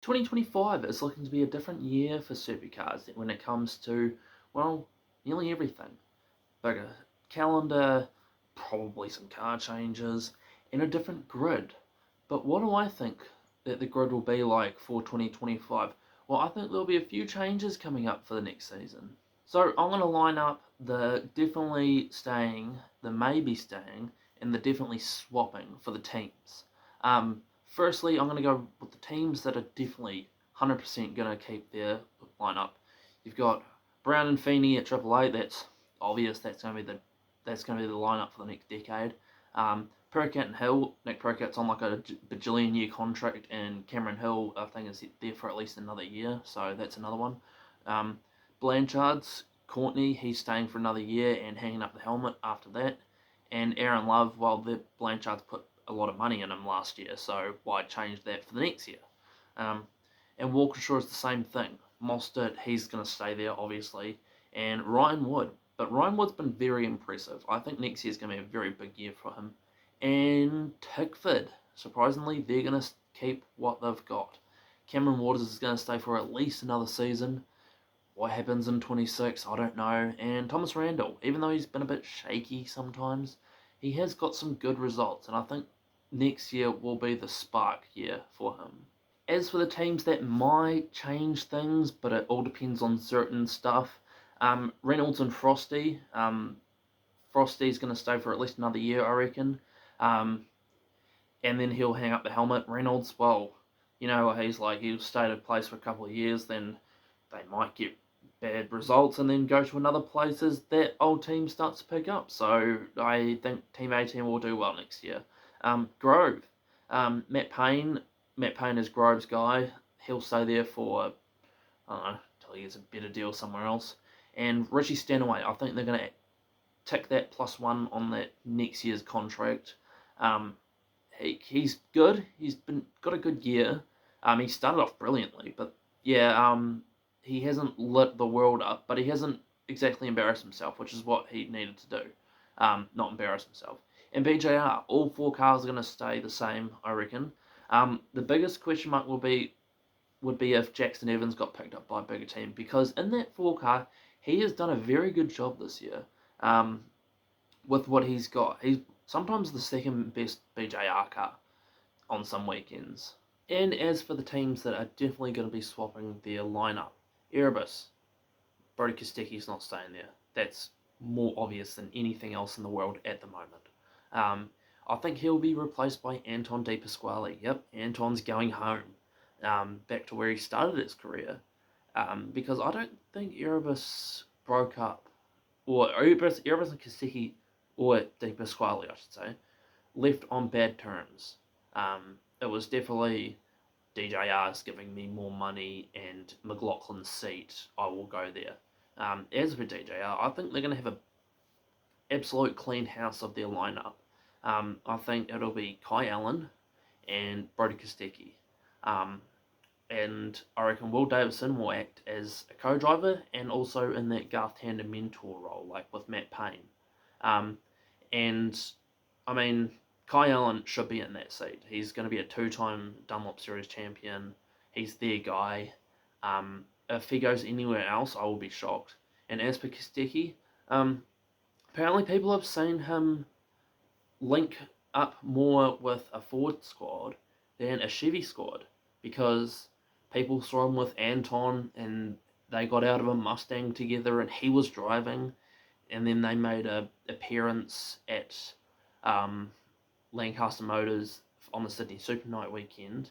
2025 is looking to be a different year for Supercars when it comes to, well, nearly everything. Bigger calendar, probably some car changes, and a different grid. But what do I think that the grid will be like for 2025? Well, I think there'll be a few changes coming up for the next season. So I'm going to line up the definitely staying, the maybe staying, and the definitely swapping for the teams. Firstly, I'm going to go with the teams that are definitely 100% going to keep their lineup. You've got Brown and Feeney at Triple A. That's obvious. That's going to be the lineup for the next decade. Percat and Hill. Nick Percat's on like a bajillion year contract, and Cameron Hill I think is there for at least another year. So that's another one. Blanchard's Courtney. He's staying for another year and hanging up the helmet after that. And Aaron Love. Well, the Blanchard's put a lot of money in him last year, so why change that for the next year? And Walkinshaw is the same thing. Mostert, he's going to stay there, obviously. And Ryan Wood. But Ryan Wood's been very impressive. I think next year's going to be a very big year for him. And Tickford. Surprisingly, they're going to keep what they've got. Cameron Waters is going to stay for at least another season. What happens in 26, I don't know. And Thomas Randall, even though he's been a bit shaky sometimes, he has got some good results. And I think next year will be the spark year for him. As for the teams that might change things, but it all depends on certain stuff, Reynolds and Frosty. Frosty's going to stay for at least another year, I reckon. And then he'll hang up the helmet. Reynolds, well, he'll stay at a place for a couple of years, then they might get bad results and then go to another place as that old team starts to pick up. So I think Team 18 will do well next year. Grove. Matt Payne is Grove's guy. He'll stay there for, I don't know, until he gets a better deal somewhere else. And Richie Stanaway, I think they're going to tick that +1 on that next year's contract. He's good. He's got a good year. He started off brilliantly, but yeah, he hasn't lit the world up, but he hasn't exactly embarrassed himself, which is what he needed to do. Not embarrass himself. And BJR, all 4 cars are going to stay the same, I reckon. The biggest question mark would be if Jackson Evans got picked up by a bigger team, because in that 4 car, he has done a very good job this year with what he's got. He's sometimes the second best BJR car on some weekends. And as for the teams that are definitely going to be swapping their lineup, Erebus, Brody Kostecki's not staying there. That's more obvious than anything else in the world at the moment. I think he'll be replaced by Anton De Pasquale. Yep, Anton's going home, back to where he started his career. Because I don't think Erebus broke up, or Erebus and Kostecki, or De Pasquale, I should say, left on bad terms. It was definitely DJR's giving me more money and McLaughlin's seat, I will go there. As for DJR, I think they're going to have an absolute clean house of their lineup. I think it'll be Kai Allen and Brody Kostecki. And I reckon Will Davison will act as a co-driver and also in that Garth Tander mentor role, like with Matt Payne. And, I mean, Kai Allen should be in that seat. He's going to be a 2-time Dunlop Series champion. He's their guy. If he goes anywhere else, I will be shocked. And as for Kostecki, apparently people have seen him link up more with a Ford squad than a Chevy squad, because people saw him with Anton and they got out of a Mustang together and he was driving, and then they made an appearance at Lancaster Motors on the Sydney Super Night weekend,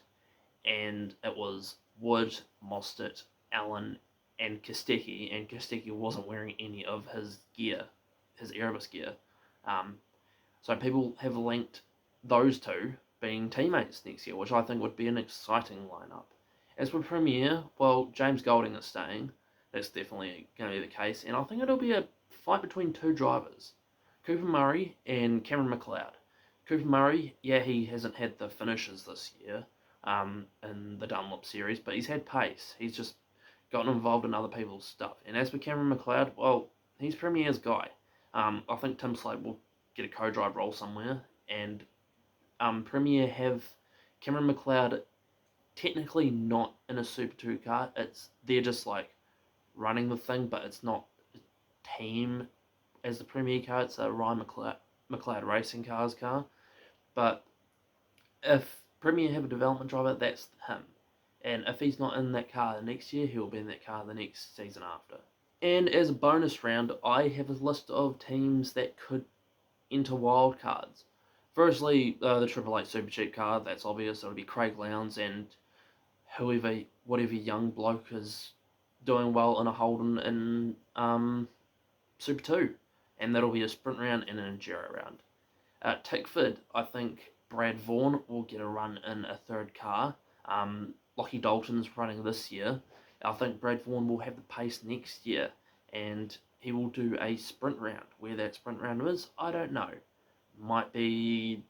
and it was Wood, Mostert, Allen, and Kostecki wasn't wearing any of his gear, his Erebus gear. So people have linked those two being teammates next year, which I think would be an exciting lineup. As for Premier, well, James Golding is staying. That's definitely going to be the case, and I think it'll be a fight between 2 drivers, Cooper Murray and Cameron McLeod. Cooper Murray, yeah, he hasn't had the finishes this year in the Dunlop Series, but he's had pace. He's just gotten involved in other people's stuff. And as for Cameron McLeod, well, he's Premier's guy. I think Tim Slade will get a co-drive role somewhere, and Premier have Cameron McLeod technically not in a Super 2 car. They're just like running the thing, but it's not a team as the Premier car. It's a Ryan McLeod Racing Cars car. But if Premier have a development driver, that's him. And if he's not in that car the next year, he'll be in that car the next season after. And as a bonus round, I have a list of teams that could enter wildcards. Firstly, the Triple Eight Super Cheap car, that's obvious. It'll be Craig Lowndes and whatever young bloke is doing well in a Holden in Super 2. And that'll be a sprint round and an enduro round. Tickford, I think Brad Vaughan will get a run in a third car. Lockie Dalton's running this year. I think Brad Vaughan will have the pace next year, and he will do a sprint round. Where that sprint round is, I don't know. Might be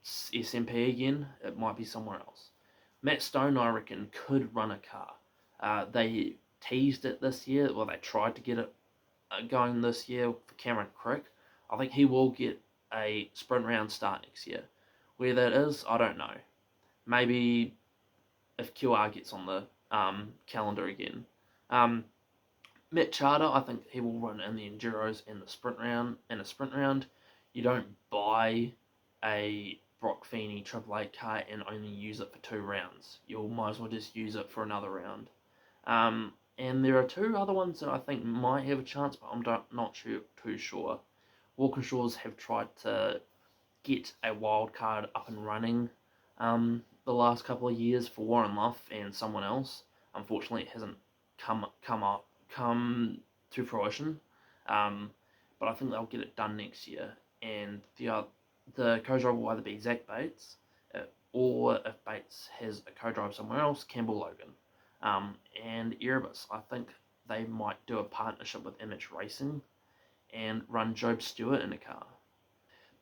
SMP again. It might be somewhere else. Matt Stone, I reckon, could run a car. They teased it this year. Well, they tried to get it going this year for Cameron Crick. I think he will get a sprint round start next year. Where that is, I don't know. Maybe if QR gets on the calendar again. Matt Charter, I think he will run in the Enduros and the sprint round. In a sprint round, you don't buy a Brock Feeney Triple Eight car and only use it for 2 rounds. You might as well just use it for another round. And there are 2 other ones that I think might have a chance, but I'm not too sure. Walkinshaws have tried to get a wild card up and running the last couple of years for Warren Luff and someone else. Unfortunately, it hasn't come to fruition. But I think they'll get it done next year. And the co-driver will either be Zach Bates, or if Bates has a co-drive somewhere else, Campbell Logan. And Erebus, I think they might do a partnership with Image Racing and run Job Stewart in a car.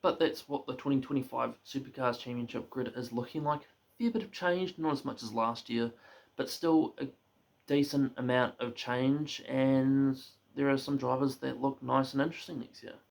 But that's what the 2025 Supercars Championship grid is looking like. Fair bit of change, not as much as last year, but still a decent amount of change, and there are some drivers that look nice and interesting next year.